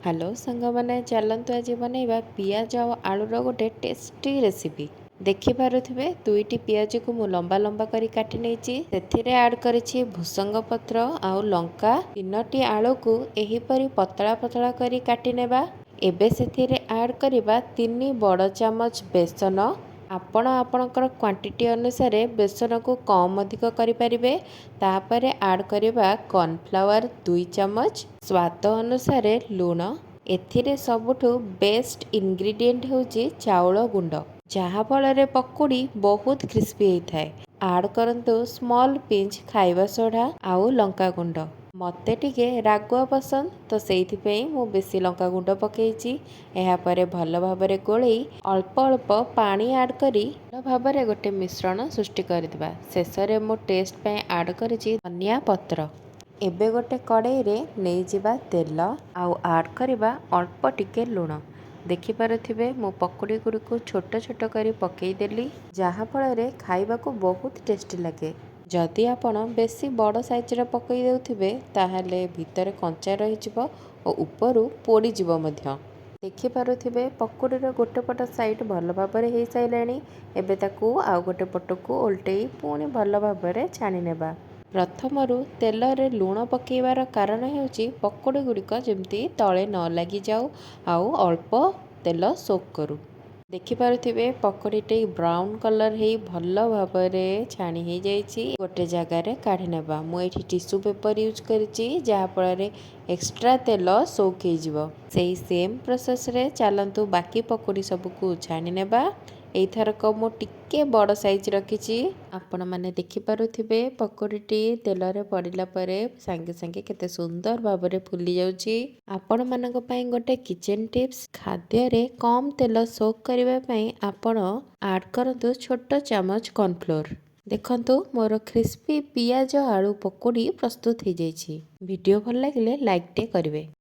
Hello सांगमाने चलतु आज बनैबा पियाज और आलूर गोटे टेस्टी रेसिपी। देखिपे दुईटी पियाज को मु लंबा लंबा करी काटी नहीं ऐड करी भूसंग पत्र आउ लंका 3टी आलू को एहीपरी पतला पतला करी काटी नेबा। एबे सेथिरे ऐड करिबा 3 बड़ चामच बेसन। आपण आपणकर क्वांटिटी अनुसार बेसन को कम अधिक करें। तापर ऐड करिबा कॉर्नफ्लावर 2 चामच, स्वाद अनुसार लूण। एथिरे सबुठु बेस्ट इंग्रेडिएंट होची चाउल गुंड, जहा फल पकोड़ी बहुत क्रिस्पी होता है। ऐड करंतु स्मॉल पिंच खाइबा सोडा आउ लंका गुंड। मते टिके रागुआ पसंद तो सेइथिपई मु बेसी लंका गुंड पकेइची। एहा परे भल भाबरे गोळेई अल्प अल्प पानी ऐड करी भल भाबरे गोटे मिश्रण सृष्टि करदिबा। शेषरे मु टेस्ट पे ऐड करिची धनिया पत्र। एबे गोटे कड़ाई रे नहीं जिबा तेल आउ ऐड करिबा अल्प टिके लूण। देखिपारुथिबे मु पकोड़ी गुड़ी को छोट छोट करी पकेइदेली, जहा फल खाइबा को बहुत टेस्टी लगे। जदि आपण बेसी बड़ साइजर पकई देउथिबे ताहले भितर कंचा रहिजिवो और उपरु पोड़ी जीवो मध्य। देखिपारुथिबे पकोड़ीर गोटे पट साइड भल भाबरे हे साइलाणी। एबे ताकू आउ गोटे पटकू उल्टेई पुणी भल भाबरे छाणी नेबा। प्रथमरु तेल रे लूण पकेइबार कारण हेउची पकोड़ी गुड़िक जेमती तले न लागि जाऊ आउ अल्प तेल सोक करू। देखिपारुथिबे पकोड़ीटे ब्राउन कलर हे भल भाबरे छाणी हे जाइछि। गोटे जगार काढ़ी नेबा। मु एठी टिश्यू पेपर यूज करिछि, जहा फल एक्स्ट्रा तेल सोक हे जिवो। सेही सेम प्रोसेस रे चलंतु बाकी पकोड़ी सबको छाणी नेबा। एथरक मु टिके बड़ साइज रखिछि। आपण माने देखिपारुथिबे पकोड़ीटी तेल रे पड़िला परे संगे संगे केते सुंदर भाबरे फुली जाउछि। आपण मानक पई गोटे किचन टिप्स, खाद्य रे कम तेल सोक करिबा पई आपण ऐड करंतु छोट चामच कॉर्नफ्लोर। देखंतु मोर क्रिस्पी पियाज आलू पकोड़ी प्रस्तुत हो जाइछि। वीडियो भल लागिले लाइक टे करिवे।